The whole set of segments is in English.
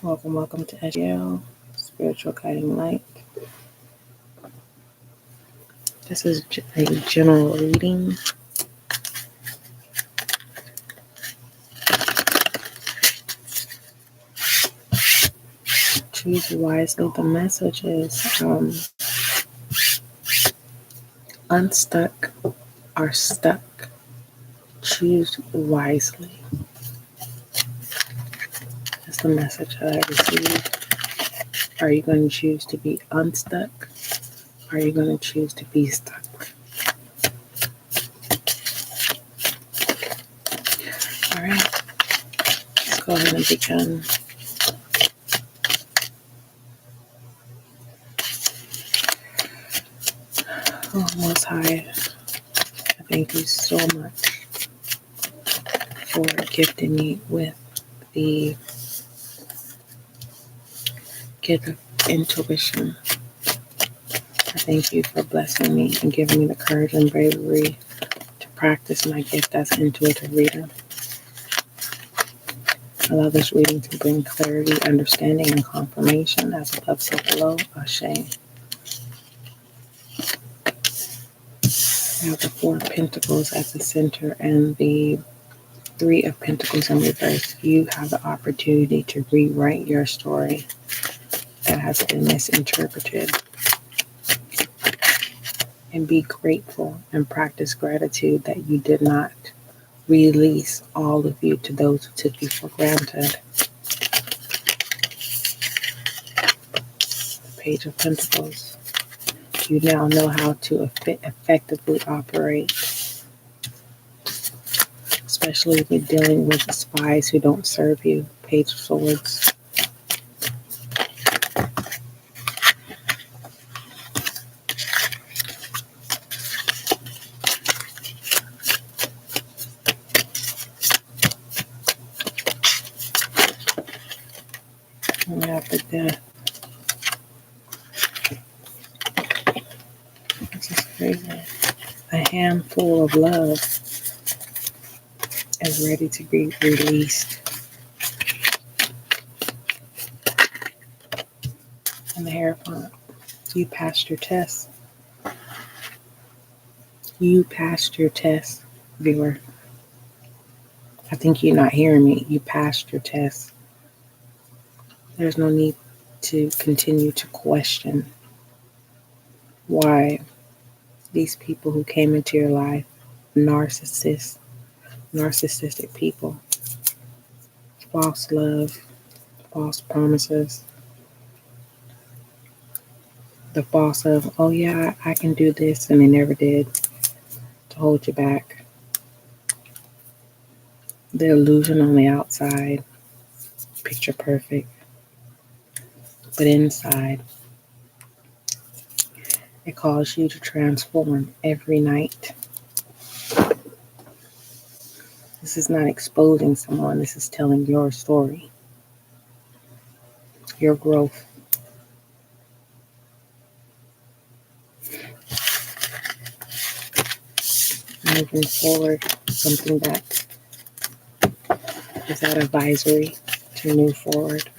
Welcome to SGL, Spiritual Guiding Light. This is a general reading. Choose wisely. The message is unstuck or stuck. Choose wisely. That's the message that I received. Are you going to choose to be unstuck? Or are you going to choose to be stuck? All right. Let's go ahead and begin. Oh, Most High, I thank you so much for gifting me with the gift of intuition. I thank you for blessing me and giving me the courage and bravery to practice my gift as intuitive reader. Allow this reading to bring clarity, understanding, and confirmation as above so below. Ashe. I have the Four of Pentacles at the center and the Three of Pentacles in reverse. You have the opportunity to rewrite your story that has been misinterpreted. And be grateful and practice gratitude that you did not release all of you to those who took you for granted. The Page of Pentacles. You now know how to effectively operate, especially when dealing with the spies who don't serve you. Page of Swords. And we have the Death. This is crazy. A handful of love is ready to be released. And the Hierophant. You passed your test. You passed your test, viewer. I think you're not hearing me. You passed your test. There's no need to continue to question why these people who came into your life, narcissistic people, false love, false promises, the false of, oh yeah, I can do this, and they never did, to hold you back. The illusion on the outside, picture perfect, but inside, it calls you to transform every night. This is not exposing someone. This is telling your story, your growth. Moving forward, something that is that advisory to move forward.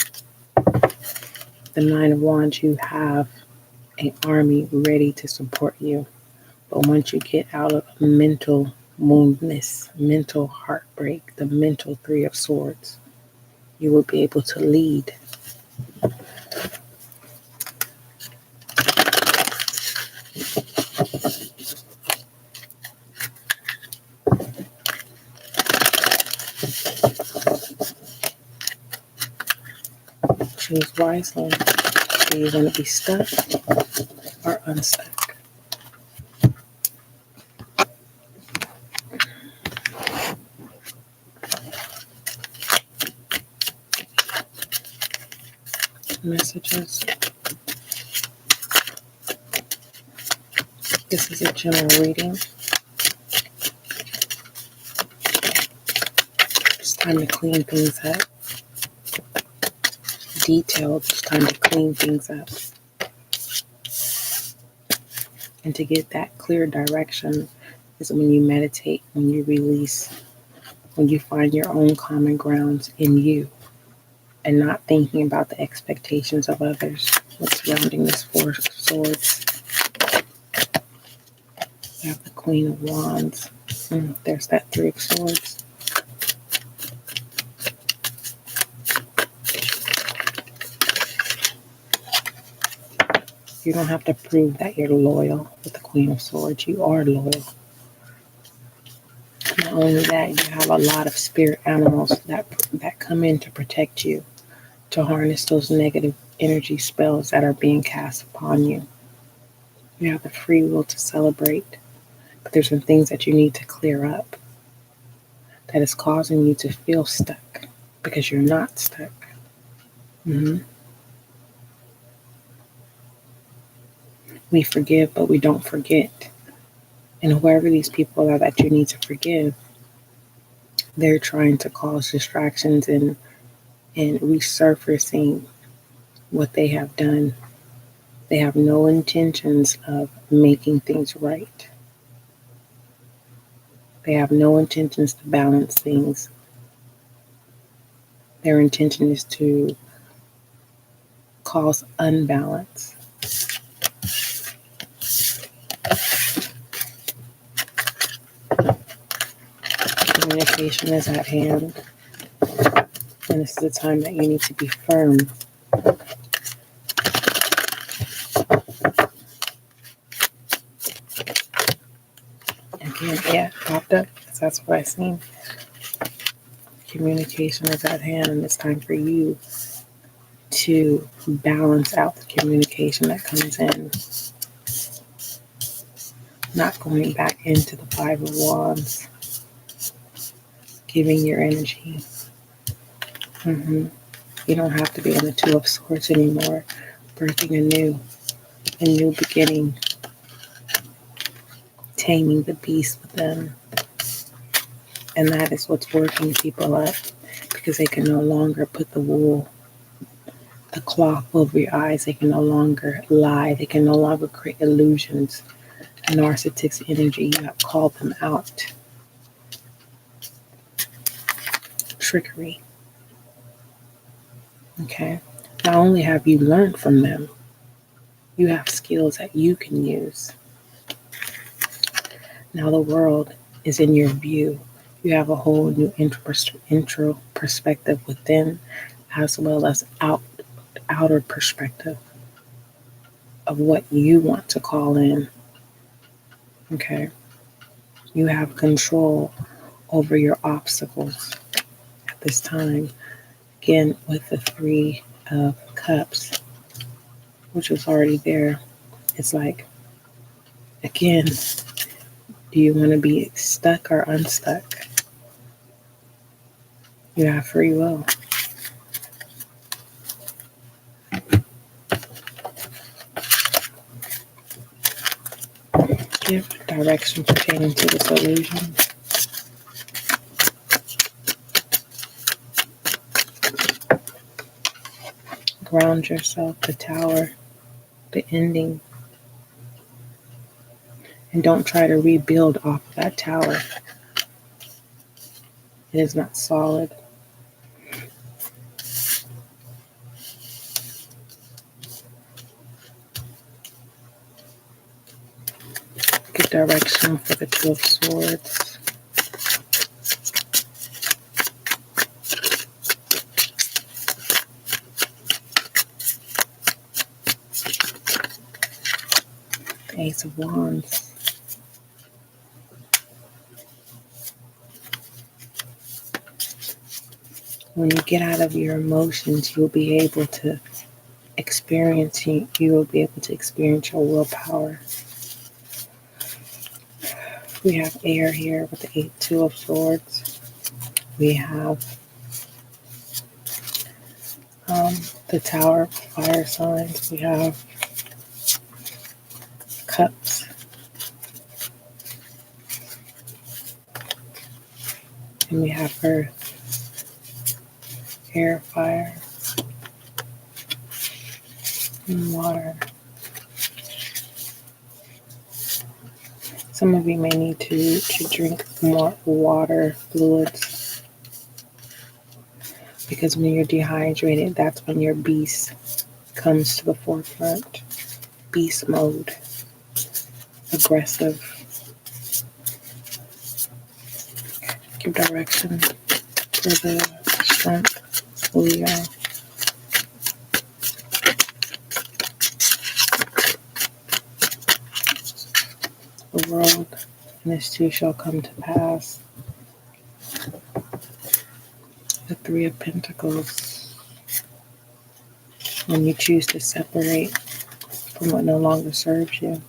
The Nine of Wands, you have an army ready to support you. But once you get out of mental woundness, mental heartbreak, the mental Three of Swords, you will be able to lead. Choose wisely. Do you want to be stuck or unstuck? Messages. This is a general reading. It's time to clean things up. Detailed, it's time to clean things up. And to get that clear direction is when you meditate, when you release, when you find your own common grounds in you. and not thinking about the expectations of others. What's surrounding this Four of Swords? We have the Queen of Wands. There's that Three of Swords. You don't have to prove that you're loyal with the Queen of Swords. You are loyal. Not only that, you have a lot of spirit animals that come in to protect you, to harness those negative energy spells that are being cast upon you. You have the free will to celebrate, but there's some things that you need to clear up that is causing you to feel stuck because you're not stuck. We forgive, but we don't forget. And whoever these people are that you need to forgive, they're trying to cause distractions and resurfacing what they have done. They have no intentions of making things right. They have no intentions to balance things. Their intention is to cause unbalance. Communication is at hand, and this is the time that you need to be firm. Again, yeah, popped up because that's what I seen. Communication is at hand, and it's time for you to balance out the communication that comes in. Not going back into the Five of Wands. Giving your energy. You don't have to be in the Two of Swords anymore. Birthing a new beginning. Taming the beast within. And that is what's working people up, because they can no longer put the cloth over your eyes. They can no longer lie. They can no longer create illusions. Narcissistic energy, you have called them out. Trickery. Okay. Not only have you learned from them, you have skills that you can use. Now the world is in your view. You have a whole new intro perspective within, as well as outer perspective of what you want to call in. Okay. You have control over your obstacles at this time. Again, with the Three of Cups, which was already there. It's like, again, do you want to be stuck or unstuck? You have free will. Give direction pertaining to this illusion. Ground yourself, the Tower, the ending. And don't try to rebuild off of that tower. It is not solid. Good direction for the Two of Swords. The Ace of Wands. When you get out of your emotions, you'll be able to experience your willpower. We have air here with the Two of Swords. We have the Tower, fire signs. We have cups. And we have earth, air, fire, and water. Some of you may need to drink more water, fluids, because Because when you're dehydrated, that's when your beast comes to the forefront. Beast mode, aggressive. Give direction for the strength, Leo. The world and this too shall come to pass. The Three of Pentacles. When you choose to separate from what no longer serves you.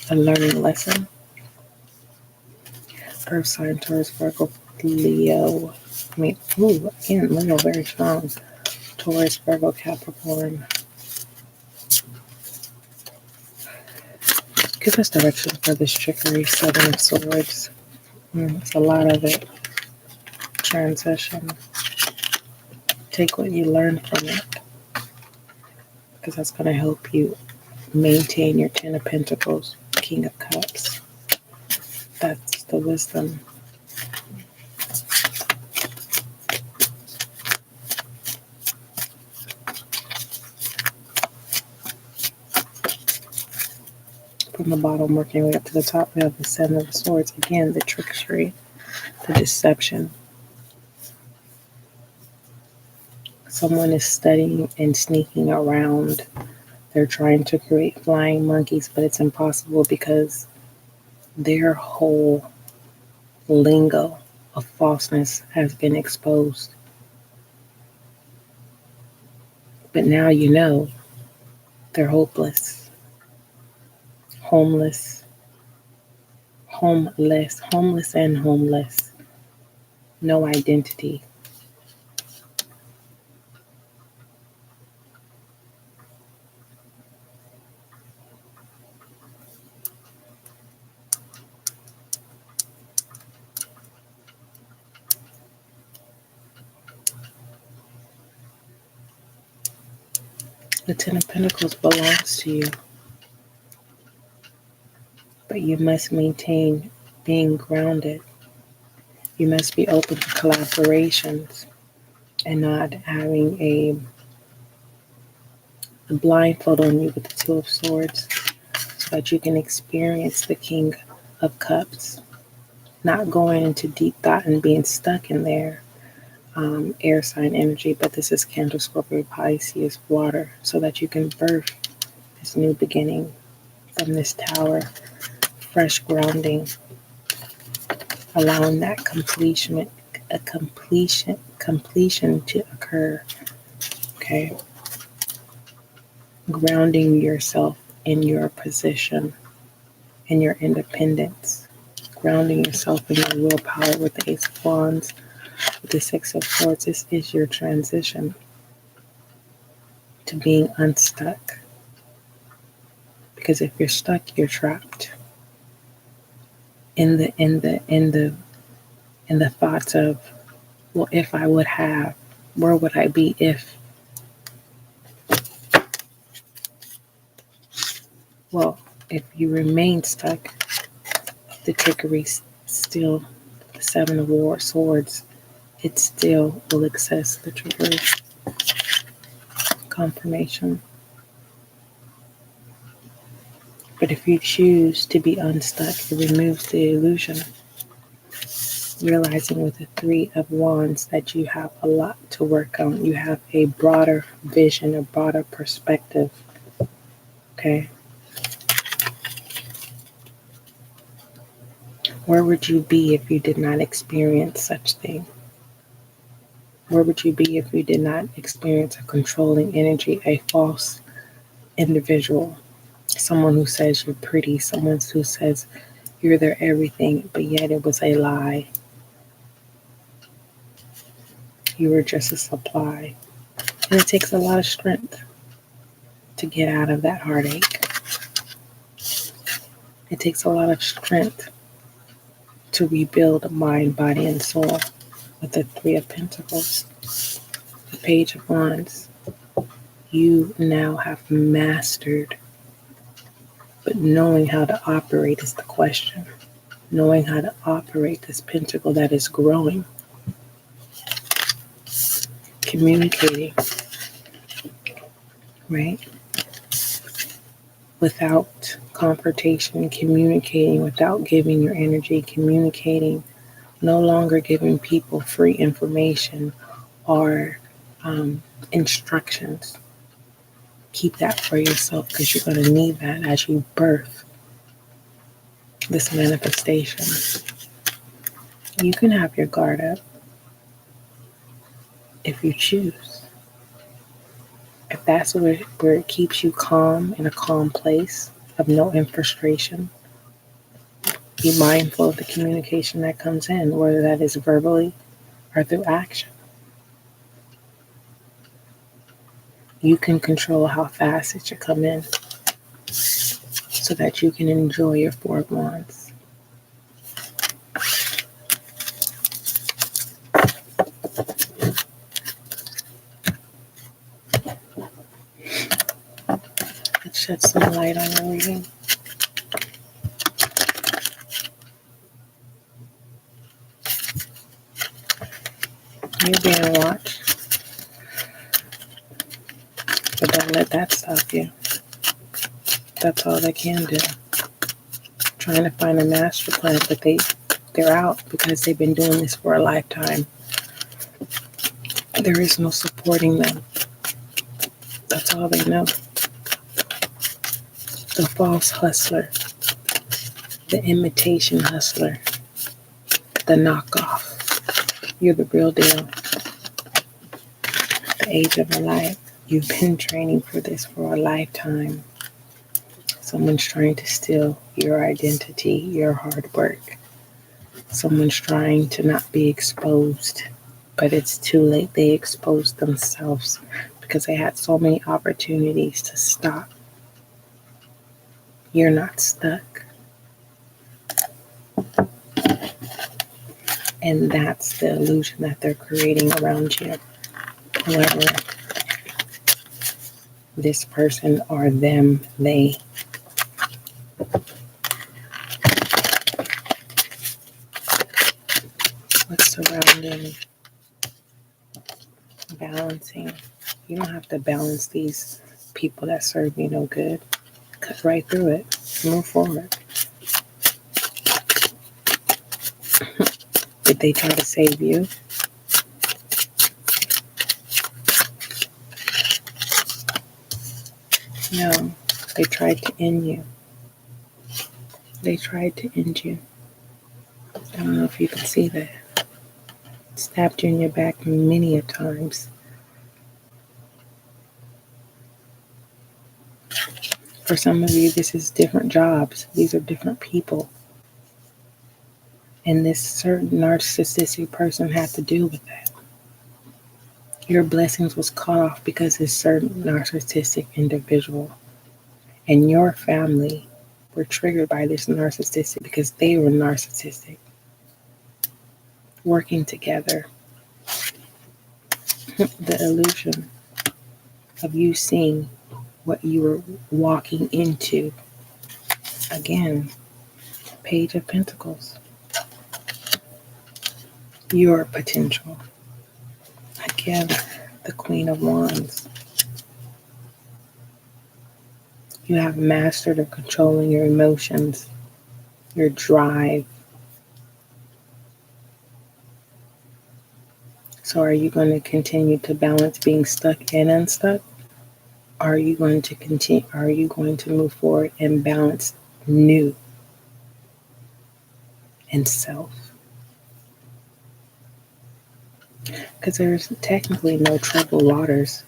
A learning lesson. Earth sign, Taurus, Virgo, Leo. Again, Leo, very strong. Taurus, Virgo, Capricorn. Give us direction for this trickery, Seven of Swords. It's a lot of it. Transition. Take what you learned from it, because that's going to help you maintain your Ten of Pentacles, King of Cups. That's the wisdom. From the bottom, working way up to the top, we have the Seven of Swords. Again, the trickery, the deception. Someone is studying and sneaking around. They're trying to create flying monkeys, but it's impossible because their whole lingo of falseness has been exposed. But now you know they're hopeless, homeless, and homeless. No identity. The Ten of Pentacles belongs to you, but you must maintain being grounded. You must be open to collaborations and not having a blindfold on you with the Two of Swords, so that you can experience the King of Cups. Not going into deep thought and being stuck in there. Air sign energy, but this is Cancer, Scorpio, Pisces, water, so that you can birth this new beginning from this tower, fresh grounding, allowing that completion to occur. Okay, grounding yourself in your position, in your independence, grounding yourself in your willpower with the Ace of Wands. With the Six of Swords, this is your transition to being unstuck. Because if you're stuck, you're trapped in the thoughts of, well, if I would have, where would I be if? Well, if you remain stuck, the trickery still, the Seven of Swords, it still will access the trickery. Confirmation. But if you choose to be unstuck, it removes the illusion. Realizing with the Three of Wands that you have a lot to work on. You have a broader vision, a broader perspective. Okay? Where would you be if you did not experience such thing? Where would you be if you did not experience a controlling energy, a false individual? Someone who says you're pretty, someone who says you're their everything, but yet it was a lie. You were just a supply. And it takes a lot of strength to get out of that heartache. It takes a lot of strength to rebuild mind, body, and soul with the Three of Pentacles. The Page of Wands. You now have mastered, but knowing how to operate is the question. Knowing how to operate this pentacle that is growing. communicating, right? Without confrontation, communicating without giving your energy, communicating, no longer giving people free information or instructions. Keep that for yourself because you're going to need that as you birth this manifestation. You can have your guard up if you choose. If that's where it keeps you calm in a calm place of no frustration, be mindful of the communication that comes in, whether that is verbally or through action. You can control how fast it should come in so that you can enjoy your Four of Wands. Let's shed some light on your reading. You're being watched, but don't let that stop you. That's all they can do. Trying to find a master plan, but they're out because they've been doing this for a lifetime. There is no supporting them. That's all they know. The false hustler, the imitation hustler, the knockoff. You're the real deal. The age of a life. You've been training for this for a lifetime. Someone's trying to steal your identity, your hard work. Someone's trying to not be exposed, but it's too late. They exposed themselves because they had so many opportunities to stop. You're not stuck. And that's the illusion that they're creating around you. However, this person or them, they what's surrounding, balancing. You don't have to balance these people that serve you no good. Cut right through it. Move forward. Did they try to save you? No, they tried to end you. They tried to end you. I don't know if you can see that. Stabbed you in your back many a times. For some of you, this is different jobs. These are different people. And this certain narcissistic person had to deal with that. Your blessings was cut off because this certain narcissistic individual and your family were triggered by this narcissistic because they were narcissistic. Working together. The illusion of you seeing what you were walking into. Again, Page of Pentacles. Your potential. Again, the Queen of Wands. You have mastered of controlling your emotions, your drive. So are you going to continue to balance being stuck and unstuck? Are you going to continue? Are you going to move forward and balance new and self? Because there's technically no troubled waters.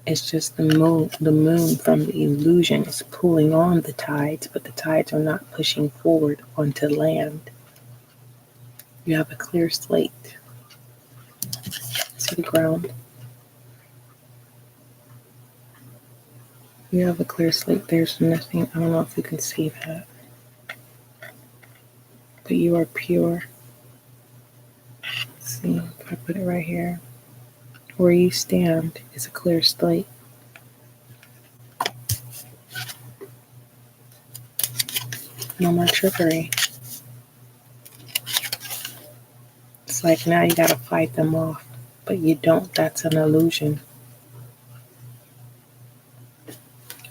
It's just the moon. The moon from the illusion is pulling on the tides, but the tides are not pushing forward onto land. You have a clear slate. See the ground? You have a clear slate. There's nothing. I don't know if you can see that. But you are pure. Let's see if I put it right here. Where you stand is a clear slate. No more trickery. It's like now you gotta fight them off. but you don't. That's an illusion.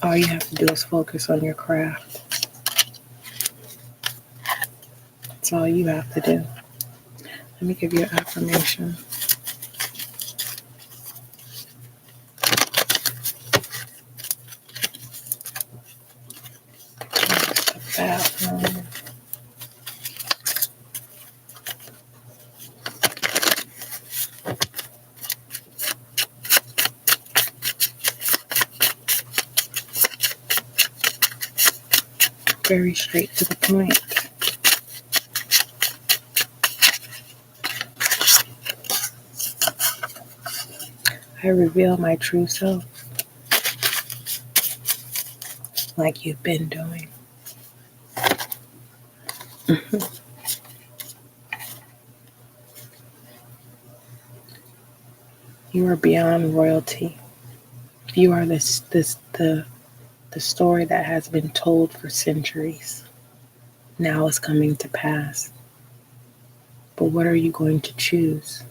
All you have to do is focus on your craft. That's all you have to do. Let me give you an affirmation. The bathroom. Very straight to the point. I reveal my true self like you've been doing. You are beyond royalty. You are the story that has been told for centuries. Now is coming to pass. But what are you going to choose?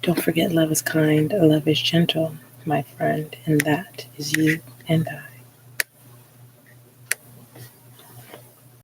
Don't forget, love is kind, love is gentle, my friend, and that is you and I.